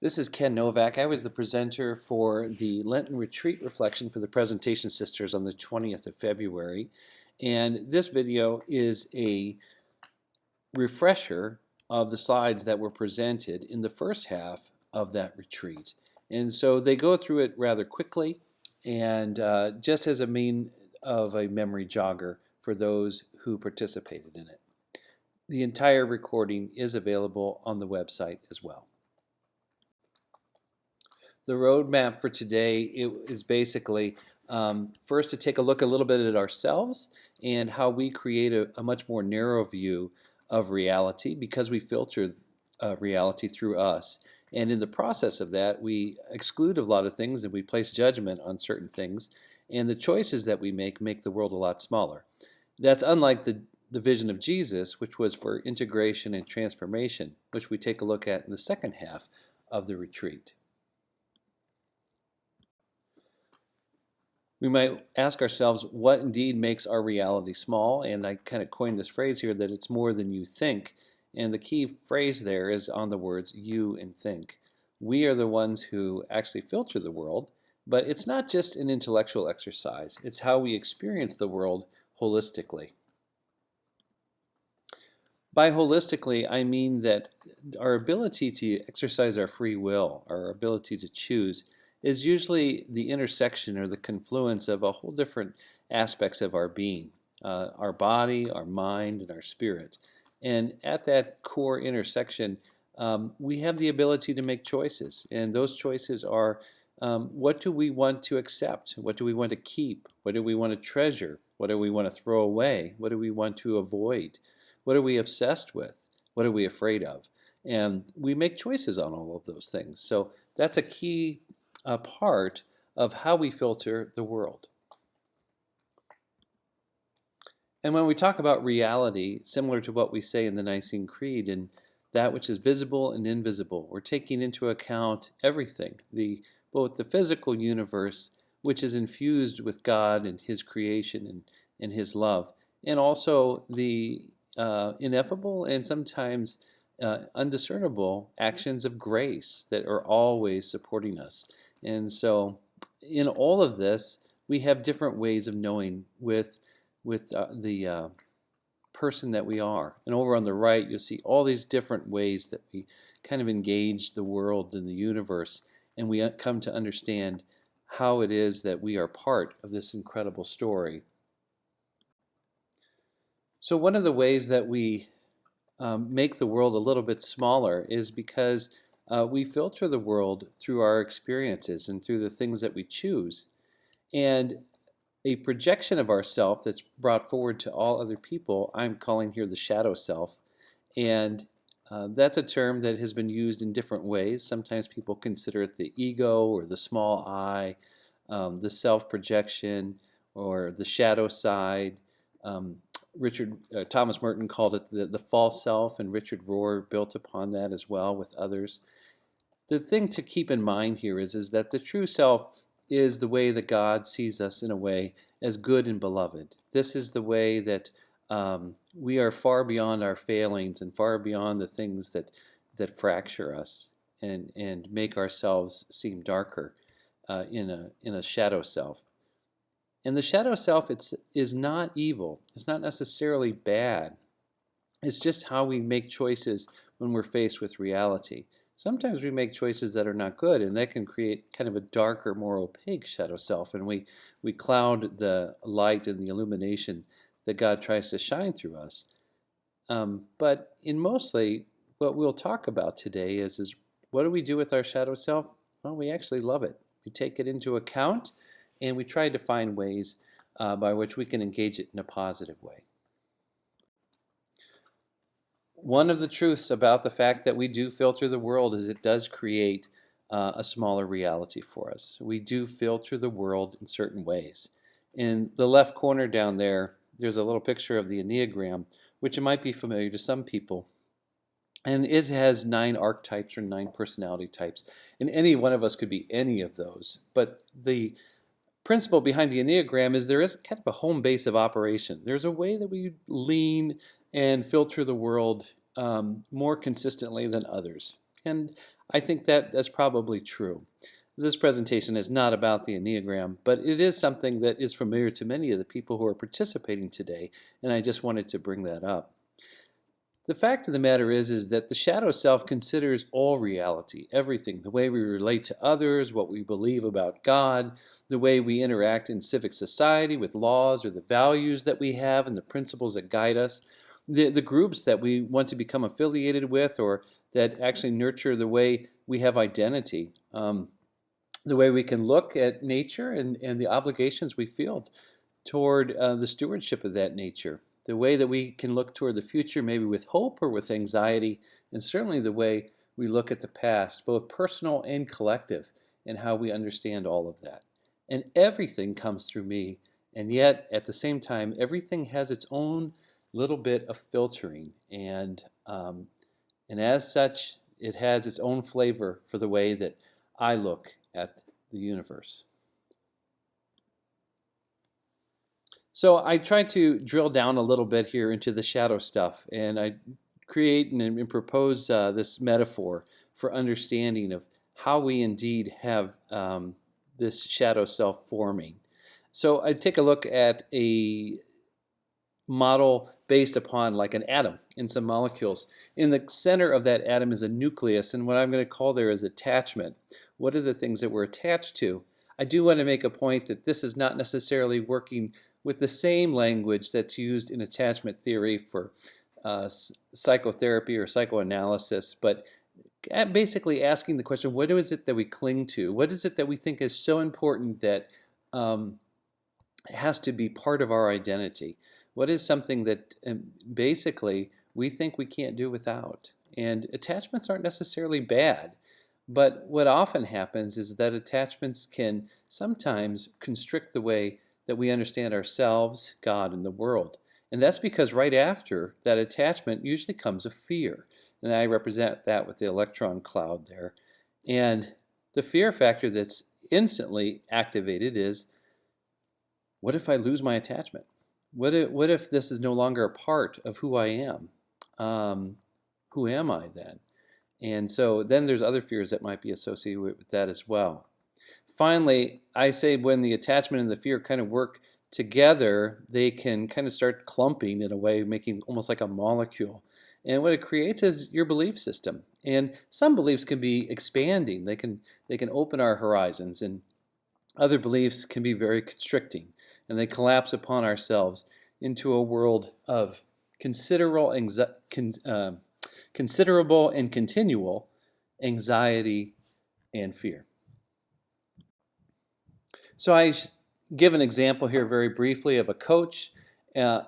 This is Ken Novak. I was the presenter for the Lenten Retreat Reflection for the Presentation Sisters on the 20th of February. And this video is a refresher of the slides that were presented in the first half of that retreat. And so they go through it rather quickly and just as a mean of a memory jogger for those who participated in it. The entire recording is available on the website as well. The roadmap for today is basically first to take a look a little bit at ourselves and how we create a much more narrow view of reality because we filter reality through us. And in the process of that, we exclude a lot of things and we place judgment on certain things. And the choices that we make the world a lot smaller. That's unlike the vision of Jesus, which was for integration and transformation, which we take a look at in the second half of the retreat. We might ask ourselves what indeed makes our reality small, and I kind of coined this phrase here that it's more than you think, and the key phrase there is on the words you and think. We are the ones who actually filter the world, but it's not just an intellectual exercise, it's how we experience the world holistically. By holistically, I mean that our ability to exercise our free will, our ability to choose, is usually the intersection or the confluence of a whole different aspects of our being, our body, our mind, and our spirit. And at that core intersection, we have the ability to make choices. And those choices are, what do we want to accept? What do we want to keep? What do we want to treasure? What do we want to throw away? What do we want to avoid? What are we obsessed with? What are we afraid of? And we make choices on all of those things. So that's a key part of how we filter the world. And when we talk about reality, similar to what we say in the Nicene Creed, and that which is visible and invisible, we're taking into account everything, both the physical universe, which is infused with God and His creation and His love, and also the ineffable and sometimes undiscernible actions of grace that are always supporting us. And so in all of this, we have different ways of knowing with the person that we are. And over on the right, you'll see all these different ways that we kind of engage the world and the universe, and we come to understand how it is that we are part of this incredible story. So one of the ways that we make the world a little bit smaller is because we filter the world through our experiences and through the things that we choose. And a projection of ourself that's brought forward to all other people, I'm calling here the shadow self. And that's a term that has been used in different ways. Sometimes people consider it the ego or the small I, the self-projection or the shadow side. Thomas Merton called it the false self, and Richard Rohr built upon that as well with others. The thing to keep in mind here is that the true self is the way that God sees us in a way as good and beloved. This is the way that we are far beyond our failings and far beyond the things that fracture us and make ourselves seem darker in a shadow self. And the shadow self is not evil. It's not necessarily bad. It's just how we make choices when we're faced with reality. Sometimes we make choices that are not good, and that can create kind of a darker, more opaque shadow self, and we cloud the light and the illumination that God tries to shine through us. But in mostly, what we'll talk about today is what do we do with our shadow self? Well, we actually love it. We take it into account, and we try to find ways by which we can engage it in a positive way. One of the truths about the fact that we do filter the world is it does create a smaller reality for us. We do filter the world in certain ways. In the left corner down there, there's a little picture of the Enneagram, which might be familiar to some people. And it has 9 archetypes or 9 personality types. And any one of us could be any of those. But the principle behind the Enneagram is there is kind of a home base of operation. There's a way that we lean and filter the world more consistently than others. And I think that that's probably true. This presentation is not about the Enneagram, but it is something that is familiar to many of the people who are participating today, and I just wanted to bring that up. The fact of the matter is that the shadow self considers all reality, everything, the way we relate to others, what we believe about God, the way we interact in civic society with laws or the values that we have and the principles that guide us, the groups that we want to become affiliated with or that actually nurture the way we have identity, the way we can look at nature and the obligations we feel toward the stewardship of that nature, the way that we can look toward the future, maybe with hope or with anxiety, and certainly the way we look at the past, both personal and collective, and how we understand all of that. And everything comes through me, and yet at the same time, everything has its own little bit of filtering, and as such, it has its own flavor for the way that I look at the universe. So I tried to drill down a little bit here into the shadow stuff, and I create and propose this metaphor for understanding of how we indeed have this shadow self forming. So I take a look at a model based upon like an atom in some molecules. In the center of that atom is a nucleus, and what I'm going to call there is attachment. What are the things that we're attached to? I do want to make a point that this is not necessarily working with the same language that's used in attachment theory for psychotherapy or psychoanalysis, but basically asking the question, what is it that we cling to? What is it that we think is so important that has to be part of our identity? What is something that basically we think we can't do without? And attachments aren't necessarily bad, but what often happens is that attachments can sometimes constrict the way that we understand ourselves, God, and the world. And that's because right after that attachment usually comes a fear. And I represent that with the electron cloud there. And the fear factor that's instantly activated is, what if I lose my attachment? What if this is no longer a part of who I am? Who am I then? And so then there's other fears that might be associated with that as well. Finally, I say when the attachment and the fear kind of work together, they can kind of start clumping in a way, making almost like a molecule. And what it creates is your belief system. And some beliefs can be expanding. They can open our horizons, and other beliefs can be very constricting. And they collapse upon ourselves into a world of considerable and continual anxiety and fear. So I give an example here very briefly of a coach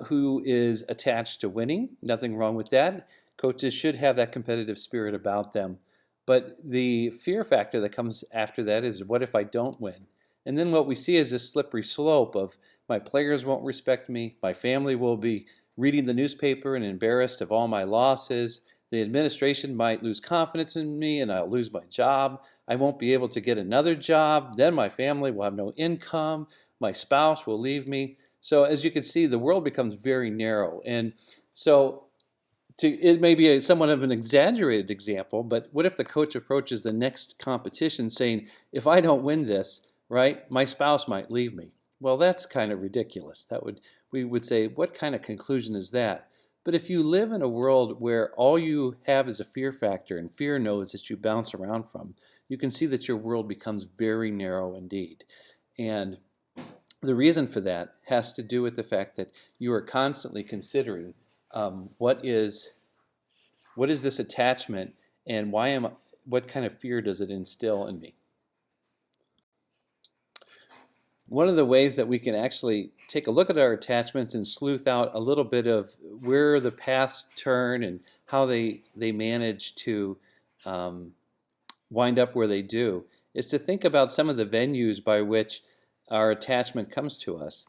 who is attached to winning. Nothing wrong with that. Coaches should have that competitive spirit about them. But the fear factor that comes after that is, what if I don't win? And then what we see is this slippery slope of, my players won't respect me, my family will be reading the newspaper and embarrassed of all my losses, the administration might lose confidence in me and I'll lose my job, I won't be able to get another job, then my family will have no income, my spouse will leave me. So as you can see, the world becomes very narrow. And so it may be somewhat of an exaggerated example, but what if the coach approaches the next competition saying, if I don't win this, right, my spouse might leave me? Well, that's kind of ridiculous. We would say, what kind of conclusion is that? But if you live in a world where all you have is a fear factor and fear nodes that you bounce around from, you can see that your world becomes very narrow indeed. And the reason for that has to do with the fact that you are constantly considering what is this attachment, and what kind of fear does it instill in me? One of the ways that we can actually take a look at our attachments and sleuth out a little bit of where the paths turn and how they manage to wind up where they do is to think about some of the venues by which our attachment comes to us.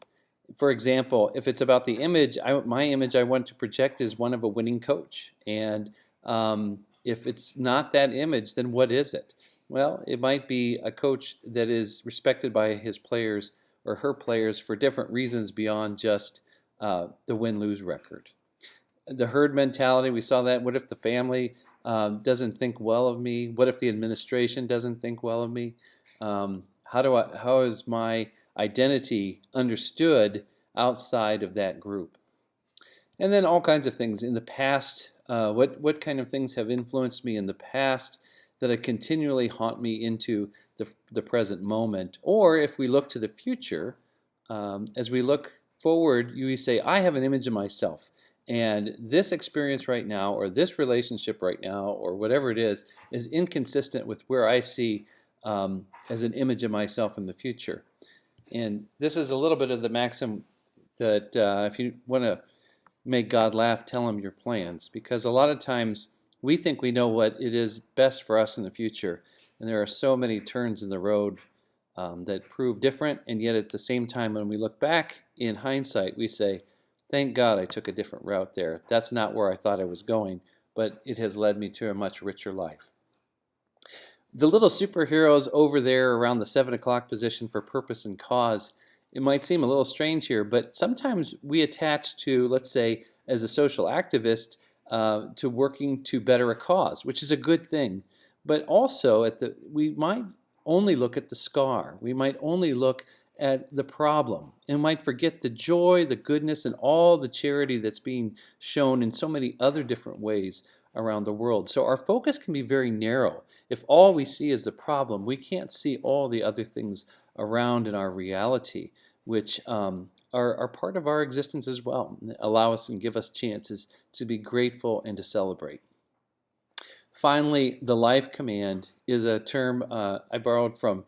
For example, if it's about the image, my image I want to project is one of a winning coach. And if it's not that image, then what is it? Well, it might be a coach that is respected by his players or her players for different reasons beyond just the win-lose record. The herd mentality, we saw that. What if the family doesn't think well of me? What if the administration doesn't think well of me? How is my identity understood outside of that group? And then all kinds of things in the past. What kind of things have influenced me in the past that continually haunt me into the present moment? Or if we look to the future, as we look forward, you say, I have an image of myself. And this experience right now, or this relationship right now, or whatever it is inconsistent with where I see as an image of myself in the future. And this is a little bit of the maxim that if you want to make God laugh, tell him your plans. Because a lot of times we think we know what it is best for us in the future. And there are so many turns in the road that prove different. And yet at the same time, when we look back in hindsight, we say, thank God I took a different route there. That's not where I thought I was going, but it has led me to a much richer life. The little superheroes over there around the 7 o'clock position for purpose and cause, it might seem a little strange here, but sometimes we attach to, let's say, as a social activist, to working to better a cause, which is a good thing. But also, we might only look at the scar. We might only look at the problem and might forget the joy, the goodness, and all the charity that's being shown in so many other different ways around the world. So our focus can be very narrow. If all we see is the problem, we can't see all the other things around in our reality, which are part of our existence as well, allow us and give us chances to be grateful and to celebrate. Finally, the life command is a term I borrowed from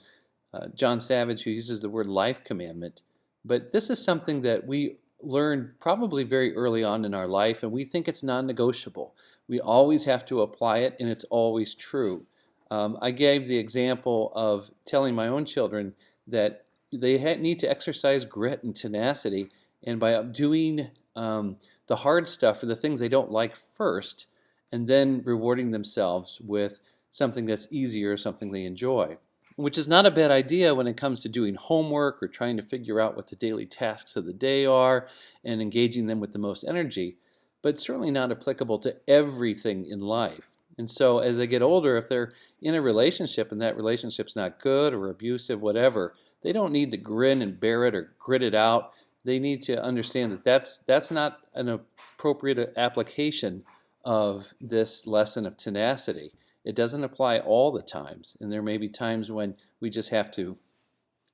John Savage, who uses the word life commandment. But this is something that we learned probably very early on in our life, and we think it's non-negotiable. We always have to apply it, and it's always true. I gave the example of telling my own children that they need to exercise grit and tenacity, and by doing the hard stuff or the things they don't like first, and then rewarding themselves with something that's easier, something they enjoy. Which is not a bad idea when it comes to doing homework or trying to figure out what the daily tasks of the day are and engaging them with the most energy, but certainly not applicable to everything in life. And so as they get older, if they're in a relationship and that relationship's not good or abusive, whatever, they don't need to grin and bear it or grit it out. They need to understand that that's not an appropriate application of this lesson of tenacity. It doesn't apply all the times, and there may be times when we just have to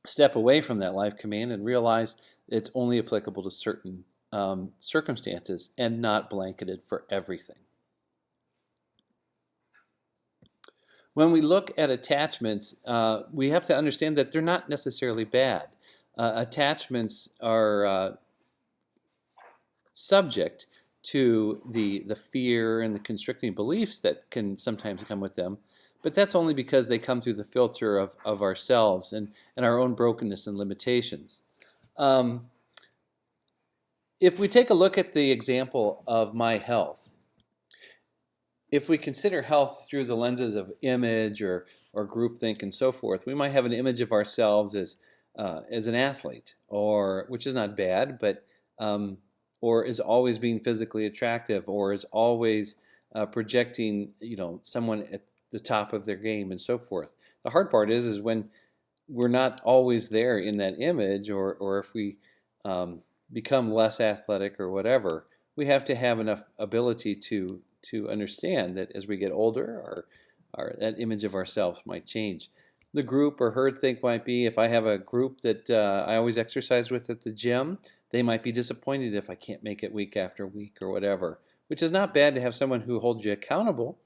step away from that life command and realize it's only applicable to certain circumstances and not blanketed for everything. When we look at attachments, we have to understand that they're not necessarily bad. Attachments are subject to the fear and the constricting beliefs that can sometimes come with them, but that's only because they come through the filter of ourselves and our own brokenness and limitations. If we take a look at the example of my health, if we consider health through the lenses of image or groupthink and so forth, we might have an image of ourselves as an athlete, or which is not bad, but or is always being physically attractive, or is always projecting, someone at the top of their game and so forth. The hard part is when we're not always there in that image, or if we become less athletic or whatever, we have to have enough ability to understand that as we get older, that image of ourselves might change. The group or herd think might be, if I have a group that I always exercise with at the gym, they might be disappointed if I can't make it week after week or whatever, which is not bad to have someone who holds you accountable,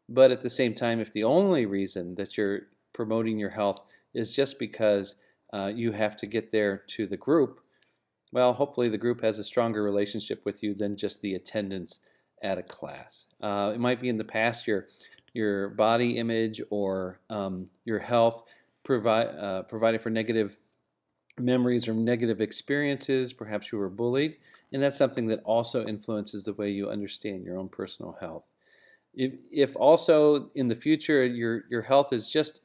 but at the same time, if the only reason that you're promoting your health is just because you have to get there to the group, well, hopefully the group has a stronger relationship with you than just the attendance at a class. It might be in the past your body image or your health provided for negative memories or negative experiences. Perhaps you were bullied, and that's something that also influences the way you understand your own personal health. If also in the future your health is just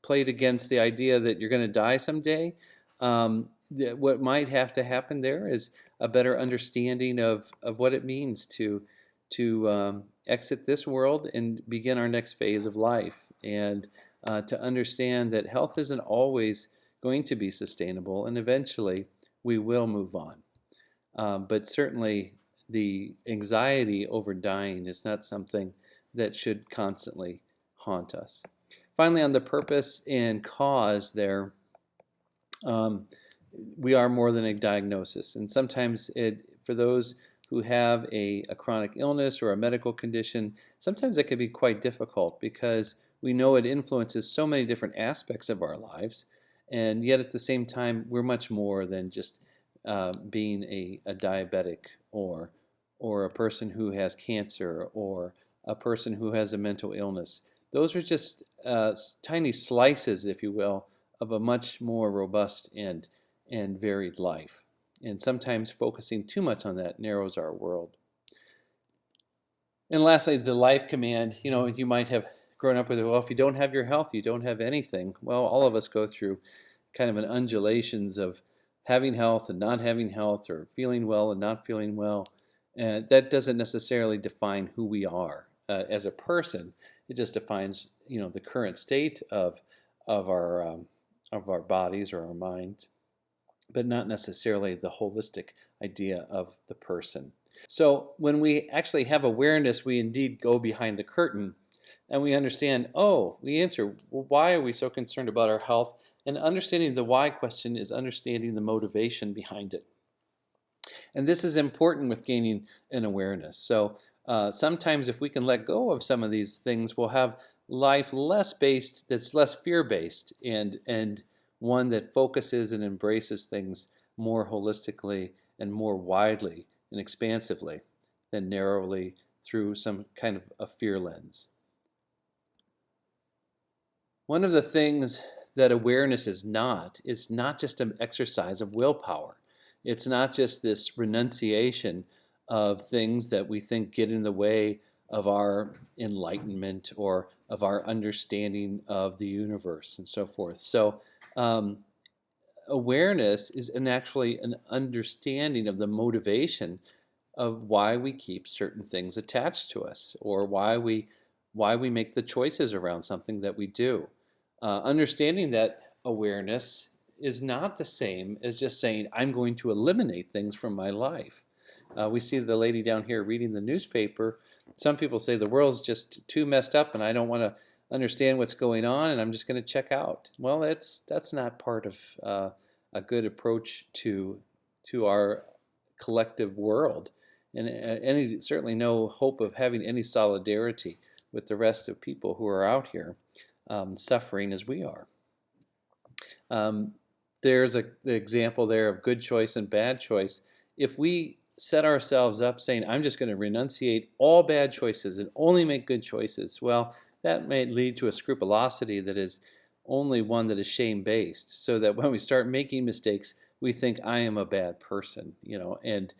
played against the idea that you're going to die someday, what might have to happen there is a better understanding of what it means to exit this world and begin our next phase of life, and to understand that health isn't always going to be sustainable, and eventually we will move on. But certainly the anxiety over dying is not something that should constantly haunt us. Finally, on the purpose and cause there, we are more than a diagnosis. And sometimes for those who have a chronic illness or a medical condition, sometimes it can be quite difficult because we know it influences so many different aspects of our lives. And yet at the same time, we're much more than just being a diabetic or a person who has cancer or a person who has a mental illness. Those are just tiny slices, if you will, of a much more robust and varied life. And sometimes focusing too much on that narrows our world. And lastly, the life command. You might have grown up with it. Well, if you don't have your health, you don't have anything. Well, all of us go through kind of an undulations of having health and not having health, or feeling well and not feeling well. And that doesn't necessarily define who we are as a person. It just defines, the current state of our bodies or our mind, but not necessarily the holistic idea of the person. So when we actually have awareness, we indeed go behind the curtain, and we understand. We answer, well, why are we so concerned about our health? And understanding the why question is understanding the motivation behind it. And this is important with gaining an awareness. So sometimes if we can let go of some of these things, we'll have life that's less fear-based, and one that focuses and embraces things more holistically and more widely and expansively than narrowly through some kind of a fear lens. One of the things that awareness is not just an exercise of willpower. It's not just this renunciation of things that we think get in the way of our enlightenment or of our understanding of the universe and so forth. So awareness is actually an understanding of the motivation of why we keep certain things attached to us, or why we make the choices around something that we do. Understanding that awareness is not the same as just saying, I'm going to eliminate things from my life. We see the lady down here reading the newspaper. Some people say the world's just too messed up and I don't want to understand what's going on, and I'm just going to check out. Well, that's not part of a good approach to our collective world, and certainly no hope of having any solidarity with the rest of people who are out here suffering as we are. There's the example there of good choice and bad choice. If we set ourselves up saying, I'm just going to renunciate all bad choices and only make good choices, well, that may lead to a scrupulosity that is only one that is shame-based, so that when we start making mistakes, we think, I am a bad person, and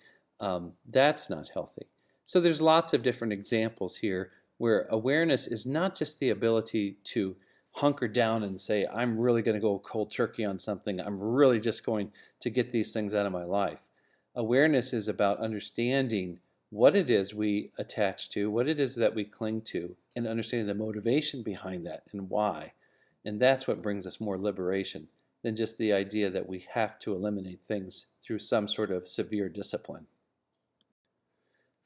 that's not healthy. So there's lots of different examples here where awareness is not just the ability to hunker down and say, I'm really going to go cold turkey on something. I'm really just going to get these things out of my life. Awareness is about understanding what it is we attach to, what it is that we cling to, and understanding the motivation behind that and why. And that's what brings us more liberation than just the idea that we have to eliminate things through some sort of severe discipline.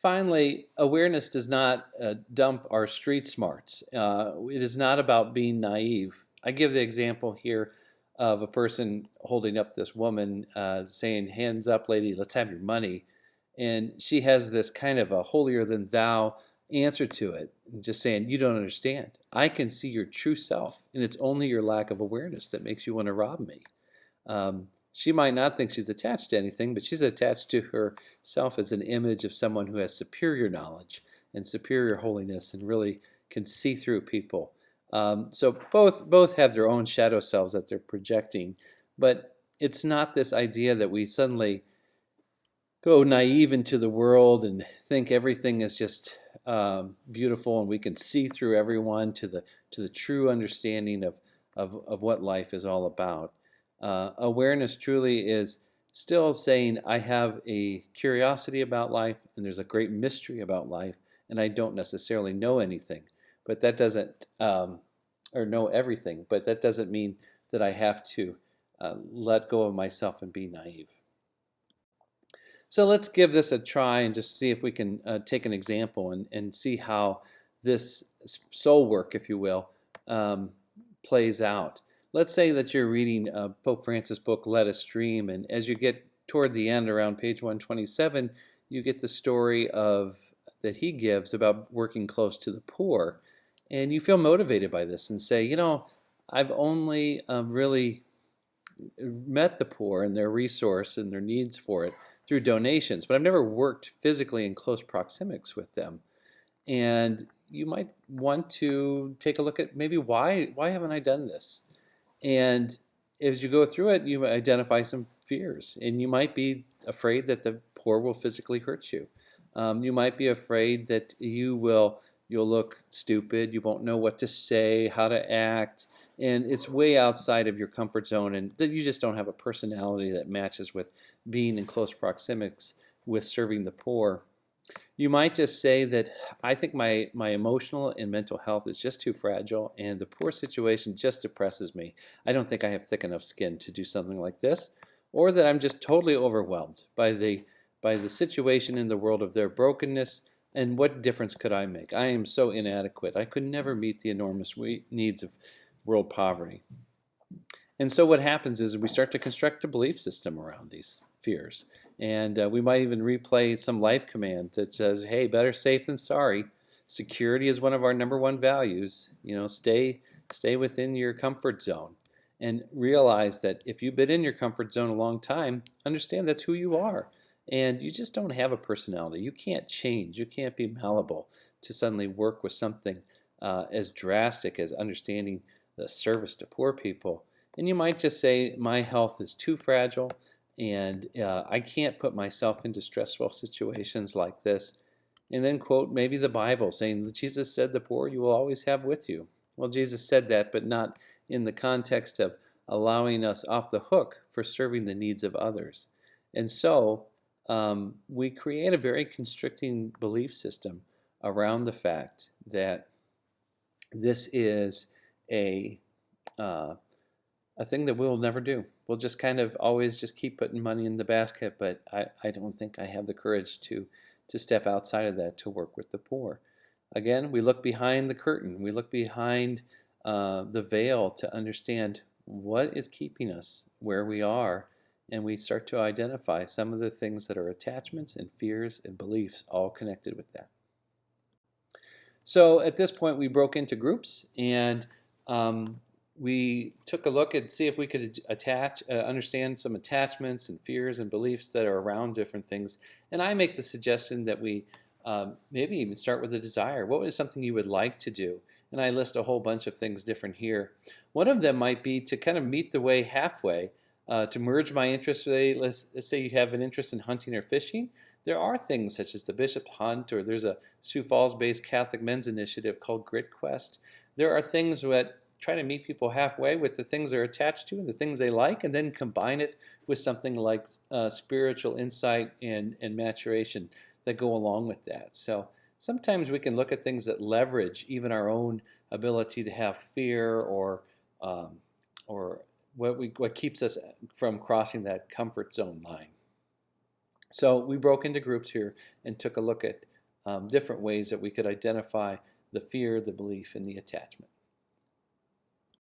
Finally, awareness does not dump our street smarts. It is not about being naive. I give the example here of a person holding up this woman saying, hands up, lady, let's have your money. And she has this kind of a holier-than-thou answer to it, just saying, you don't understand. I can see your true self, and it's only your lack of awareness that makes you want to rob me. She might not think she's attached to anything, but she's attached to herself as an image of someone who has superior knowledge and superior holiness and really can see through people. So both have their own shadow selves that they're projecting, but it's not this idea that we suddenly go naive into the world and think everything is just beautiful and we can see through everyone to the true understanding of what life is all about. Awareness truly is still saying, I have a curiosity about life, and there's a great mystery about life, and I don't necessarily know anything, but that doesn't, or know everything, but that doesn't mean that I have to let go of myself and be naive. So let's give this a try and just see if we can take an example and see how this soul work, if you will, plays out. Let's say that you're reading Pope Francis' book, Let Us Dream, and as you get toward the end, around page 127, you get the story that he gives about working close to the poor. And you feel motivated by this and say, I've only really met the poor and their resource and their needs for it through donations, but I've never worked physically in close proxemics with them. And you might want to take a look at maybe why haven't I done this? And as you go through it, you identify some fears, and you might be afraid that the poor will physically hurt you. You might be afraid that you'll look stupid, you won't know what to say, how to act, and it's way outside of your comfort zone, and that you just don't have a personality that matches with being in close proxemics with serving the poor. You might just say that I think my emotional and mental health is just too fragile, and the poor situation just depresses me. I don't think I have thick enough skin to do something like this, or that I'm just totally overwhelmed by the situation in the world of their brokenness, and what difference could I make? I am so inadequate. I could never meet the enormous needs of world poverty. And so what happens is we start to construct a belief system around these fears. And we might even replay some life command that says, hey, better safe than sorry. Security is one of our number one values. Stay within your comfort zone. And realize that if you've been in your comfort zone a long time, understand that's who you are. And you just don't have a personality. You can't change. You can't be malleable to suddenly work with something as drastic as understanding the service to poor people. And you might just say, my health is too fragile, and I can't put myself into stressful situations like this. And then quote maybe the Bible, saying that Jesus said, the poor you will always have with you. Well, Jesus said that, but not in the context of allowing us off the hook for serving the needs of others. And so we create a very constricting belief system around the fact that this is a thing that we'll never do. We'll just kind of always just keep putting money in the basket, but I don't think I have the courage to step outside of that to work with the poor. Again, we look behind the curtain. We look behind the veil to understand what is keeping us where we are, and we start to identify some of the things that are attachments and fears and beliefs all connected with that. So at this point, we broke into groups, and we took a look and see if we could understand some attachments and fears and beliefs that are around different things. And I make the suggestion that we maybe even start with a desire. What is something you would like to do? And I list a whole bunch of things different here. One of them might be to kind of meet the way halfway, to merge my interests. Let's say you have an interest in hunting or fishing. There are things such as the Bishop's Hunt, or there's a Sioux Falls-based Catholic men's initiative called Grit Quest. There are things that try to meet people halfway with the things they're attached to and the things they like, and then combine it with something like spiritual insight and maturation that go along with that. So sometimes we can look at things that leverage even our own ability to have fear or what keeps us from crossing that comfort zone line. So we broke into groups here and took a look at different ways that we could identify the fear, the belief, and the attachment.